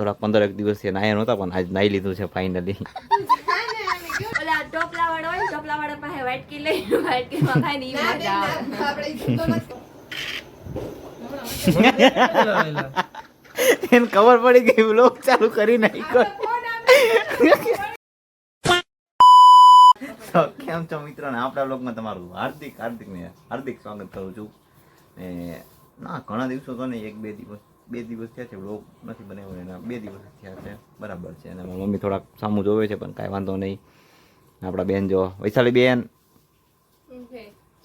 થોડાક 15 દિવસથી નાયા નહોતા પણ આજ નાઈ લીધું છે ફાઇનલી. ઓલા ટોપલા વાળો હોય, ટોપલા વાળા પાસે વાટકી લઈ વાટકી માં ખાઈ ની મજા આવે. એને ખબર પડી ગઈ વ્લોગ ચાલુ કરી નાખ્યો. તો કેમ છો મિત્રો ને આપણા વ્લોગમાં તમારું હાર્દિક સ્વાગત કરું છું. ને ના ઘણા દિવસો તો નહીં, 2 દિવસ થયા છે વ્લોગ નથી બનાવ્યો એના 2 દિવસ થયા છે બરાબર છે. અને મારી મમ્મી થોડાક સામું જોવે છે પણ કાંઈ વાંધો નહીં. આપણા બેન જો વૈશાલી બેન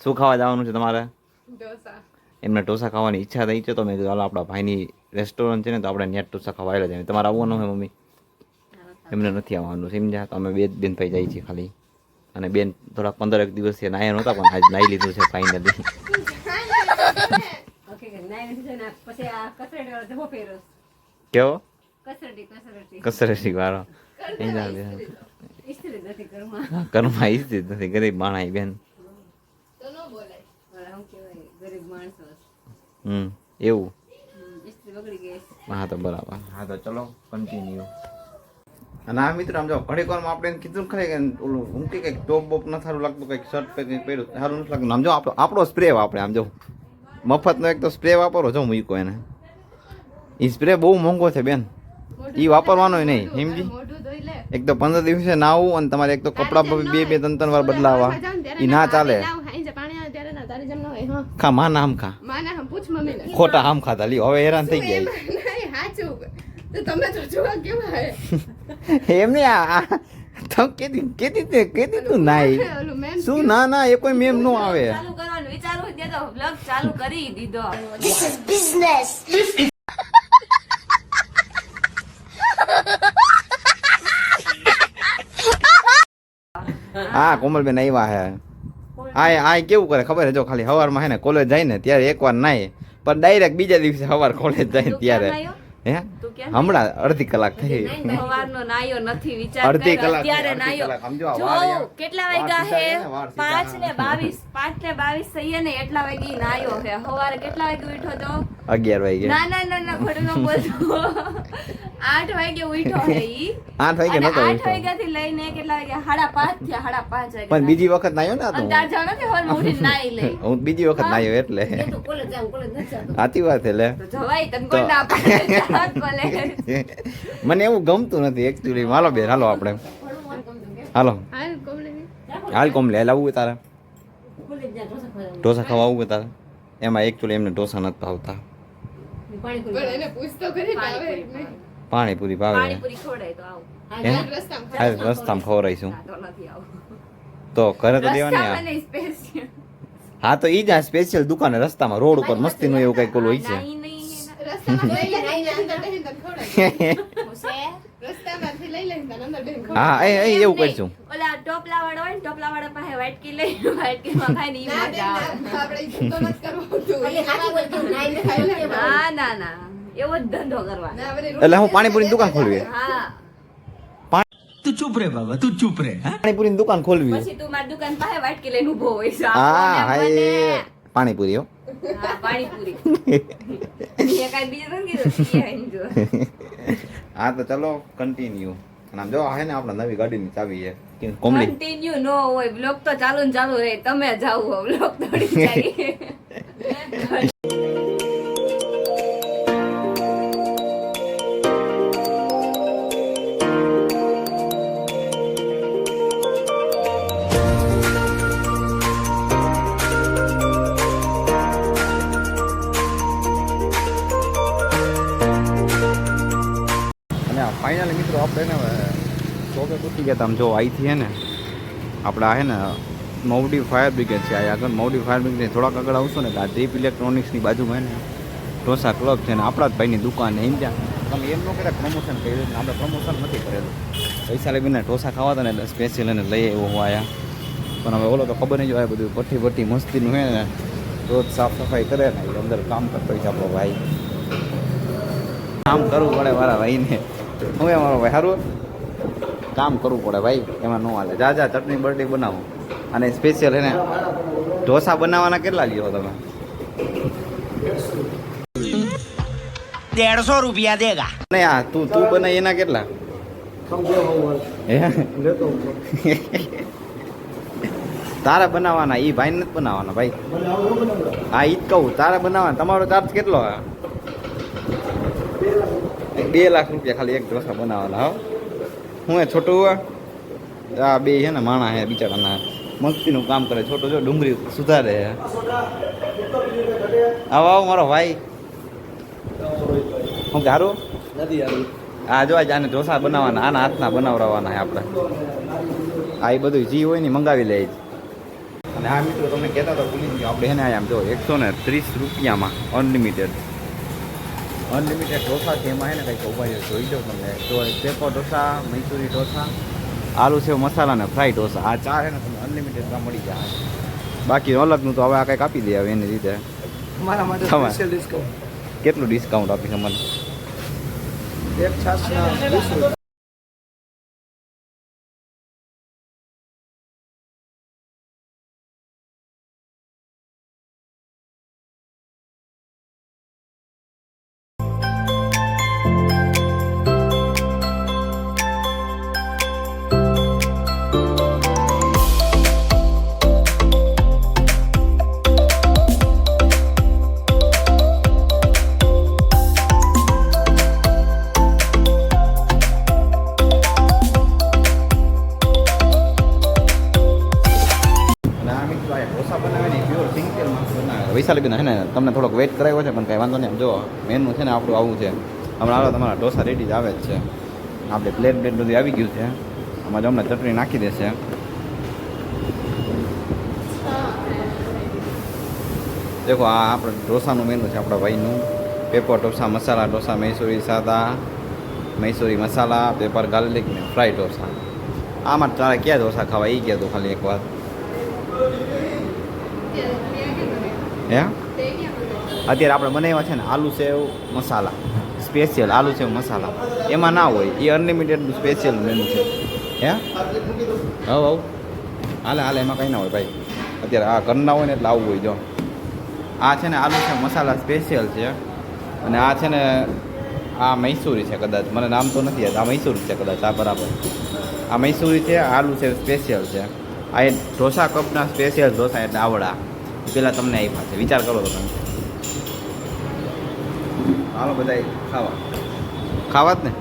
શું ખાવા જવાનું છે તમારે? એમને ઢોસા ખાવાની ઈચ્છા થઈ છે તો મેં કીધું હાલો આપણા ભાઈની રેસ્ટોરન્ટ છે ને તો આપણે નેટ ઢોસા ખાવા આવેલા જાય. તમારે આવવાનું હોય મમ્મી? એમને નથી આવવાનું સમજ્યા. તો અમે 2 બેન ભાઈ જઈએ છીએ ખાલી. અને બેન થોડાક 15 દિવસથી નાયા નહોતા પણ આજ નાઈ લીધું છે ફાઇનલી. કેવો કસરતી વાળો ઘરમાં ઈસ્તી નથી, ગરીબ માણસ બેન. એવું હા તો બરાબર. હા તો ચલો કન્ટિન્યુ. અને આ મિત્રો આમ જો ઘડીક વારમાં આપણે કીધું ખરે કે ઓલું હું કે કંઈક ટોપ બોપ ન સારું લાગતું, કંઈક શર્ટ પે કંઈક પહેર્યું સારું નથી લાગતું. આમ જો આપણો સ્પ્રે વાપરે. આમ જો મફતનો એક તો સ્પ્રે વાપરો જો મૂકો એને. એ સ્પ્રે બહુ મોંઘો છે બેન, એ વાપરવાનો નહીં સમજી. એક તો 15 દિવસે નાવું અને તમારે એક તો કપડાં 2-3 વાર બદલાવા, એ ના ચાલે. ખા માના આમ ખા ખોટા આમ ખાતા લ્યો હવે હેરાન થઈ ગયા. એમ નહીં કેતી તું નાઈ શું? ના એ કોઈ મેમ નો આવે. ચાલુ કરવાનું વિચારું તે તો વ્લોગ ચાલુ કરી દીધો. This is business. હા કોમલબેન આવ્યા હે. આ કેવું કરે ખબર છે જો ખાલી સવારમાં હે ને કોલેજ જાય ને ત્યારે એકવાર નાય પણ ડાયરેક્ટ બીજા દિવસે સવાર કોલેજ જાય ને ત્યારે હે હમણાં અડધી કલાક થઈ. સવારનો નાયો નથી વિચાર અડધી કલાક અત્યારે નાયો. જો કેટલા વાગ્યા હે 5:22 થઈએ ને એટલા વાગે નાયો હે. સવારે કેટલા વાગે ઉઠ્યો તો? 11 વાગે. ના ખોટું ન બોલતો. 8 વાગે ઉઠ્યો હે ઈ. 8 વાગે નતો 8 વાગ્યા થી લઈને કેટલા વાગે 5:30 થયા 5:30 વાગે. પણ બીજી વખત નાયો ને આ તો તાર જાવ નથી હોલ માં ઉઠીને નાઈ લે. હું બીજી વખત નાયો એટલે તું કોલેજ નથી જતો. સાચી વાત છે લે. તો જવાય તને કોણ ના પાડે? મને એવું ગમતું નથી એકચ્યુઅલી. હાલો બેન હાલો આપણે હાલો હાલ કોમલે હાલ આવું તારે ઢોસા ખાવા આવું તારે? એમાં એકચ્યુઅલી એમને ઢોસા નથી ભાવતા, પાણીપુરી ભાવે. રસ્તામાં ખવડાવીશું તો ઘરે તો દેવાની. હા તો ઈ જ સ્પેશિયલ દુકાને રસ્તામાં રોડ ઉપર મસ્તીનું એવું કઈક ઓલું હોય છે. હા એવું કરશું. ઓલા ટોપલા વાળો હોય, ટોપલા વાળા પાસે વાટકી લઈ વાટકી માં ખાઈ ની મજા આવે. ના એવો જ ધંધો કરવાનો. એટલે હું પાણીપુરી દુકાન ખોલવી. હા તું ચૂપ રે બાબા, તું ચૂપ રે. પાણીપુરી દુકાન ખોલવી. પછી તું મારી દુકાન પાસે વાટકી લઈને ઊભો હોય છે. હા પાણીપુરી હો. હા પાણીપુરી. એ કાઈ બીજું નથી કીધું. હા તો ચલો કન્ટિન્યુ. અને આમ જો આ હે ને આપણા નવી ગાડીની ચાવી છે કોમલી. કન્ટિન્યુ નો હોય, બ્લોગ તો ચાલુ ને ચાલુ રહે. તમે જાવ હો બ્લોગ તોડી જાય. ફાઇનલી મિત્રો આપણે ને શોપે પૂછી ગયા હતા. આમ જો અહીંથી હે ને આપણે હે ને મવડી ફાયર બ્રિગેડ છે. આ આગળ મવડી ફાયર બ્રિગેડ થોડાક આગળ આવશો ને આ દીપ ઇલેક્ટ્રોનિક્સની બાજુમાં હે ને ઢોસા ક્લબ છે ને આપણા જ ભાઈની દુકાન એમ ત્યાં તમે એમ ન કર્યા પ્રમોશન કર્યું. આપણે પ્રમોશન નથી કરેલું. પૈસા લઈને ઢોસા ખાવા હતા ને એટલે સ્પેશિયલ એને લઈ આવ્યો હું આયા. પણ હવે ઓલો તો ખબર નહીં જો આ બધું ભઠ્ઠી મસ્તીનું હે ને રોજ સાફ સફાઈ કરે ને એ અંદર કામ કરતો હોય છે આપણો ભાઈ. કામ કરવું પડે મારા ભાઈને. હું મારો ભાઈ સારું કામ કરવું પડે ભાઈ, એમાં ન હાલે. જા ચટણી બટણી બનાવો. અને સ્પેશિયલ એને ઢોસા બનાવવાના કેટલા લ્યો તમે? 150 रुपया देगा। ને આ તું બનાવી એના કેટલા હે? તારે બનાવવાના ઈ ભાઈ નથી બનાવવાના ભાઈ. હા ઈ જ કહું તારે બનાવવાના. તમારો ચાર્જ કેટલો હે? 2 લાખ રૂપિયા ખાલી એક ઢોસા બનાવવાના. હો હું એ છોટું આ બે છે ને માણા હે બિચારાના મસ્તીનું કામ કરે. છોટું જો ડુંગળી સુધારે હે. આવો આવો મારો ભાઈ. હું ગારું નથી યાર. હા જો આજ આને ઢોસા બનાવવાના આના હાથના બનાવડાવવાના છે આપણે. આ એ બધું જી હોય ને મંગાવી લે. અને આ મિત્રો તમને કહેતા તો ભૂલી ગયો આપણે એને આમ જો 130 રૂપિયામાં અનલિમિટેડ ઢોસા છે. એમાં હે ને કંઈક ઉભા જોઈ દો તમને તો પેપર ઢોસા, મૈસૂરી ઢોસા, આલુ સેવ મસાલા ને ફ્રાય ઢોસા. આ ચાર છે ને તમને અનલિમિટેડમાં મળી જાય. બાકી અલગનું તો હવે આ કંઈક આપી દે હવે એની રીતે. તમારા માટે સ્પેશિયલ ડિસ્કાઉન્ટ. કેટલું ડિસ્કાઉન્ટ આપી છે મને? એક છાસના 20 રૂપિયા. વૈશાલીબેન હે ને તમને થોડોક વેઇટ કરાવ્યો છે પણ કાંઈ વાંધો નહીં. જો મેનુ છે ને આપણું આવું છે. હમણાં આવે તમારા ઢોસા રેડી જ આવે જ છે. આપણે પ્લેટ બધું આવી ગયું છે. આમાં જો હમણાં ચટણી નાખી દેશે. દેખો આ આપણે ઢોસાનું મેનુ છે આપણા ભાઈનું. પેપર ઢોસા, મસાલા ઢોસા, મૈસૂરી સાદા, મૈસૂરી મસાલા, પેપર ગાર્લિક ને ફ્રાય ઢોસા. આમાં તારે ક્યાં ઢોસા ખાવા એ કહે તો ખાલી એકવાર. હે અત્યારે આપણે બનાવ્યા છે ને આલુ સેવ મસાલા સ્પેશિયલ આલુ સેવ મસાલા. એમાં ના હોય એ અનલિમિટેડ સ્પેશિયલ મેનુ છે. હે હવ હાલે હાલે એમાં કંઈ ના હોય ભાઈ. અત્યારે આ ઘરના હોય ને એટલે આવું હોય. જો આ છે ને આલુ સેવ મસાલા સ્પેશિયલ છે. અને આ છે ને આ મૈસૂરી છે કદાચ, મને નામ તો નથી યાદ. આ મૈસૂરી છે કદાચ. આ બરાબર આ મૈસૂરી છે. આલુ સેવ સ્પેશિયલ છે. આ એ ઢોસા કપના સ્પેશિયલ ઢોસા એટલે આવડા પેલા તમને આપ્યા છે. વિચાર કરો તો તમે. હાલો બધા ખાવા જ ને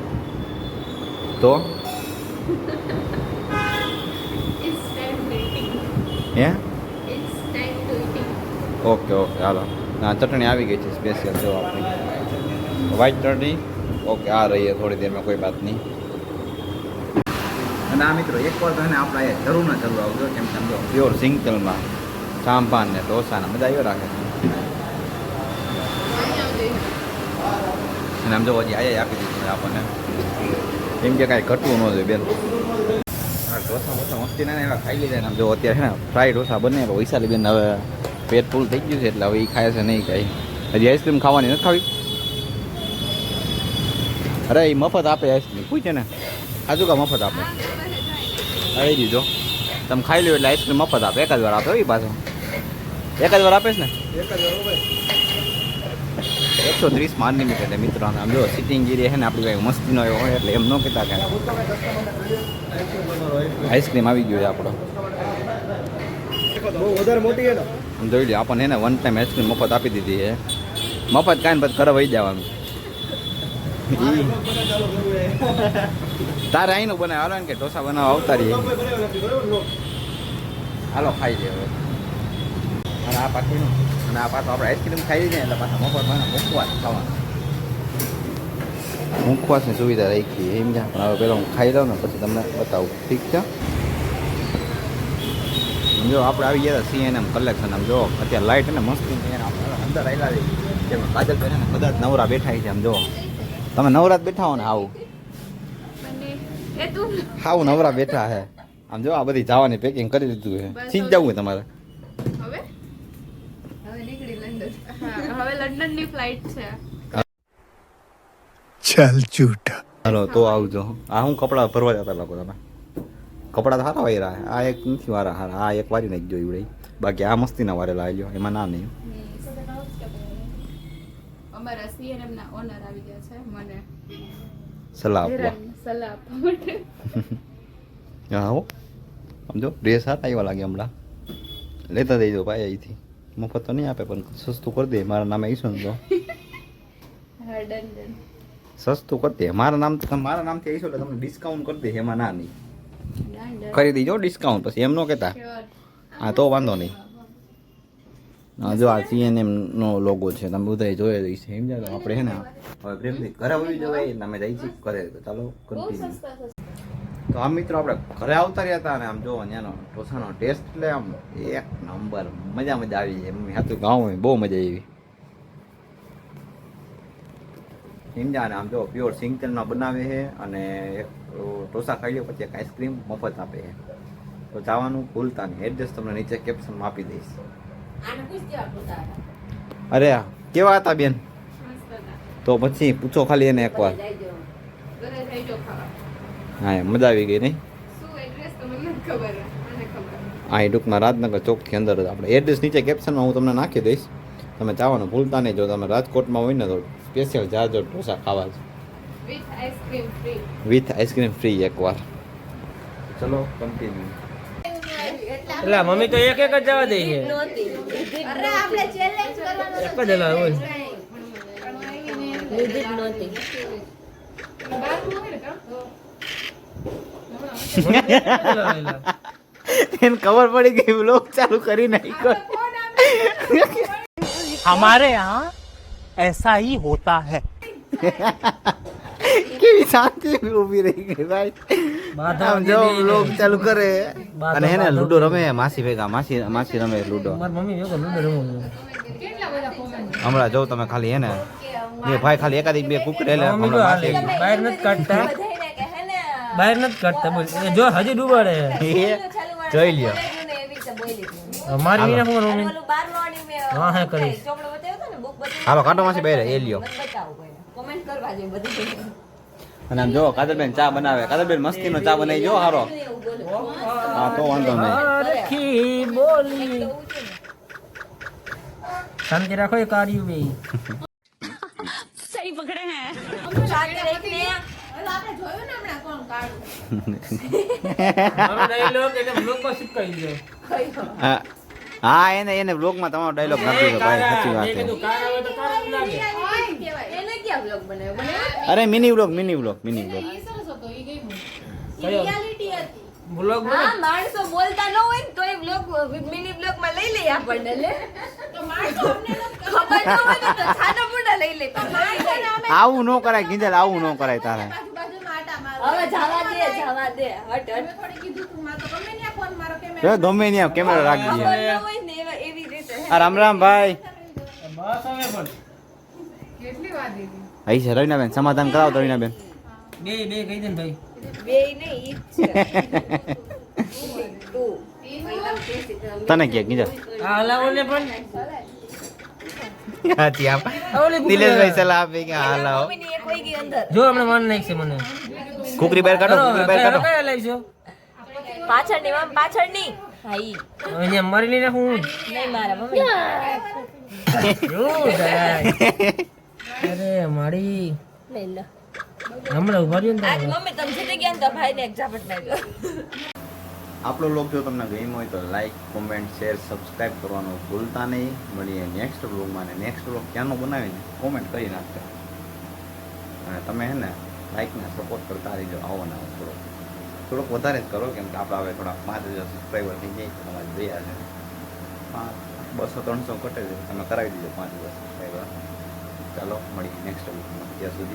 તો હે ઓકે હાલો. હા ચટણી આવી ગઈ છે સ્પેશિયલ. જો આપણી વ્હાઈટ ચટણી. ઓકે આ રહીએ થોડી દેરમાં, કોઈ વાત નહીં. અને આ મિત્રો એકવાર તો એને આપણે અહીંયા જરૂર ને જરૂર આવજો. કેમ સમજો પ્યોર સિંગતેલમાં સાંભાર ને ઢોસાને મજા આવ્યો રાખે. અને આમ જો હજી આયા આપી દીધું આપણને. કેમ કે કાંઈ ઘટવું ન જોઈએ બેન. હા ઢોસા બોસા મસ્તી ના એવા ખાઈ લીધા ને. આમ જો અત્યારે છે ને ફ્રાય ઢોસા બને. વૈશાલી બેન હવે પેટ ફૂલ થઈ ગયું છે એટલે હવે એ ખાય છે નહીં કાંઈ. હજી આઈસ્ક્રીમ ખાવાની નથી ખાવી? અરે એ મફત આપે આઈસ્ક્રીમ. પૂછે ને આજુ કા મફત આપે? આવી દીધો તમે ખાઈ લો એટલે આઈસ્ક્રીમ મફત આપે. એક જ વાર આપે એ પાછો. એક જ વાર આપે છે ને? 130 અનલિમિટેડ મિત્રો. આમ જો સિટિંગ એરિયા છે ને આપણી ભાઈ મસ્તીનો એવો હોય એટલે એમ ન કહેતા કાંઈ. આઈસ્ક્રીમ આવી ગયો છે આપણો. બહુ વધારે મોટી છે ને. આમ જોઈ લો આપણને એને વન ટાઈમ આઈસ્ક્રીમ મફત આપી દીધી છે. મફત કાંઈ પછી ઘરે વહી જવાનું. તારે અહીંનું બનાવે હાલો ને કે ઢોસા બનાવવા આવતા રહીએ. હાલો ખાઈ લે હવે. અને આ પાછું અને આ પાછું આપણે આઈસ્ક્રીમ ખાઈ લઈએ એટલે પાછા મફત મૂકવા ખાવાનું. મૂકવાસની સુવિધા રાખી એમ જ્યાં. પણ હવે પહેલાં હું ખાઈ લઉં ને પછી તમને બતાવું. ઠીક છે? જો આપણે આવી ગયા CNM કલેક્શન. આમ જો અત્યારે લાઇટ ને મસ્તી આપણે અંદર આવેલા છે. કાજલ બેન ને બધા જ નવરા બેઠા છે. આમ જો તમે નવરા જ બેઠા હો ને આવું હાવું નવરા બેઠા હે. આમ જો આ બધી જવાની પેકિંગ કરી દીધું છે. સીધ જવું હોય તમારે? હવે લંડન ની ફ્લાઇટ છે. चल झूठा. હાલો તો આવજો. આ હું કપડાં ભરવા જતા લોકો તમે? કપડાં તો સારા વાયરા. આ એક નથી વારા સારા. આ એક વારી નાખી જોઈ વડે. બાકી આ મસ્તીના વારેલા આવી એમાં ના નહીં. અમારા CNM ના ઓનર આવી ગયા છે મને સલાહ આપવા સલાહ આપવા માટે. હા હો સમજો ડ્રેસ હાથ આવ્યા લાગે હમણાં લેતા દઈ દો ભાઈ અહીંથી મફત તો નહીં આપે પણ સસ્તું કરી દે મારા નામે આવીશું ને તો હા ડન ડન. સસ્તું કરી દે મારા નામથી આવીશું એટલે તમને ડિસ્કાઉન્ટ કરી દે એમાં ના નહીં ડન ડન. કરી દીજો ડિસ્કાઉન્ટ પછી એમ ન કહેતા Sure. હા તો વાંધો નહીં હા જો આ CNM નો લોગો છે તમે બધાય જોઈ રહી છે સમજાય તો આપણે હે ને હવે પ્રેમથી ઘરે આવી જવાય એટલે અમે જઈ છીએ ઘરે તો ચાલો બહુ કન્ટિન્યુ સસ્તા સસ્તા. તો આમ મિત્રો આપણે ઘરે આવતા રહ્યા હતા અને આમ જો ત્યાંનો ઢોસાનો ટેસ્ટ એટલે આમ એક નંબર મજા આવી જાય મમ્મી હાથું ગાઉં હોય બહુ મજા આવી સમજા ને આમ જો પ્યોર સિંગ તેલમાં બનાવે છે અને એક ઢોસા ખાઈ લો પછી એક આઈસ્ક્રીમ મફત આપે છે તો જવાનું ભૂલતા નહીં એડ્રેસ તમને નીચે કેપ્શનમાં આપી દઈશ અરે કેવા હતા બેન મસ્ત હતા. તો પછી પૂછો ખાલી એને એકવાર ઘરે જઈજો ખાવા. હા મજા આવી ગઈ નહીં શું એડ્રેસ તો મને નથી ખબર. મને ખબર. આ એ ટૂંકમાં રાજનગર ચોકથી અંદર જ આપણે એડ્રેસ નીચે કેપ્શનમાં હું તમને નાખી દઈશ તમે ચાવાનું ભૂલતા નહીં જો તમે રાજકોટમાં હોય ને તો સ્પેશિયલ જાજો ઢોસા ખાવા જ with ice cream free. With ice cream free એકવાર ચલો કન્ટિન્યુ એટલે મમ્મી તો એક જ જવા દે છે અરે આપણે ચેલેન્જ કરવાનો એક જ હલાવે હોય લીધી જ નહોતી. એને ખબર પડી ગઈ વ્લોગ ચાલુ કરી નાખ્યો हमारे यहाँ ऐसा ही होता है કેવી શાંતિ ઊભી રહી ગઈ ભાઈ આમ જો વ્લોગ ચાલુ કરે અને હે ને લૂડો રમે માસી ભેગા માસી રમે લૂડો મારી મમ્મી જો લૂડો રમું હમણાં જો તમે ખાલી હે ને બે ભાઈ ખાલી એકાદી બે કુકરે લે મમ્મી જો હાલે બહાર નથી કાઢતા બધાયને કે હે ને બહાર નથી કાઢતા બોલ એ જો હજી ડૂબાડે જોઈ લ્યો એવી રીતે બોલી હતી. મારી નહીં નાખું મમ્મી ઓલું બારનોની મેં હા, હા, કરીશ. ચોપડો બતાવ્યો હતો ને બુક બતાવી હાલો કાઢો માસી બેરે એ લ્યો બતાવું કોઈને કોમેન્ટ કરવા જોઈએ બધી અને આમ જો કાદરબેન ચા બનાવે કાદરબેન મસ્તીનો ચા બનાવી જો હારો એવું બોલો હા તો વાંધો નહીં અરખી બોલી શાંતિ રાખો એ કાર્યું બે સાથે રહીને મારો ડાયલોગ એટલે બ્લોગમાં શીખવાઈ ગયો હા એને બ્લોગમાં તમારો ડાયલોગ નાખી દો ભાઈ સાચી વાત છે કાર આવે તો કાર જ લાગે એને ક્યાં બ્લોગ બનાવ્યો અરે મિની બ્લોગ બ્લોગ હા માણસો બોલતા ન હોય ને તોય બ્લોગ મિની બ્લોગ માં લઈ લઈએ આપણને લે તો માણસો ખબર ન હોય ને તો સાદા મોટા લઈ લે આવું ન કરાય કિંજલ આવું ન કરાય તારે હવે જવા દે હટ જો ગમે ત્યાં કેમેરો રાખી દે ખબર ન હોય ને એવી રીતે આ રામ રામ ભાઈ બસ આવે પણ કેટલી વાર દીધી. આઈ છે રવિનાબેન સમાધાન કરાવો તો રવિનાબેન બે કહી દે ને ભાઈ બે નહીં ઈ જ છે તું તને કે કિંજલ આ હલાવો ને પણ હાથી આપ ઓલી કુકરી દિલેશભાઈ સલાહ આપે કે હાલાઓ મમ્મીની એક વઈ ગઈ અંદર જો હમણાં મન નાખશે મને કુકરી બહાર કાઢો કુકરી બહાર કાઢો કયા લાવશો પાછળની મમ્મી પાછળની હા ઈ અહીંયા મારી લઈને હું નહીં મારા મમ્મી જો જાય અરે મારી લઈ લો હમણાં ઉભા રહ્યો ને આજ તમે. મમ્મી તમે જીતી ગયા ને તો ભાઈને એક ઝાપટ માર્યો આપણો લોક જો તમને ગમ્યો હોય તો લાઈક કોમેન્ટ શેર સબસ્ક્રાઇબ કરવાનું ભૂલતા નહીં મળીએ નેક્સ્ટ બ્લોગમાં અને નેક્સ્ટ બ્લોગ ક્યાંનો બનાવીને કોમેન્ટ કરી નાખજો અને તમે હે ને લાઈકને સપોર્ટ કરતા રહીજો આવો ને આવો થોડોક વધારે જ કરો કેમ કે આપણે હવે થોડા 5000 સબસ્ક્રાઈબર થઈ જાય તમારી દયા છે 200-300 કટે છે તમે કરાવી દીધો 5000 સબસ્ક્રાઈબર ચાલો મળીએ નેક્સ્ટ બ્લોગમાં ત્યાં સુધી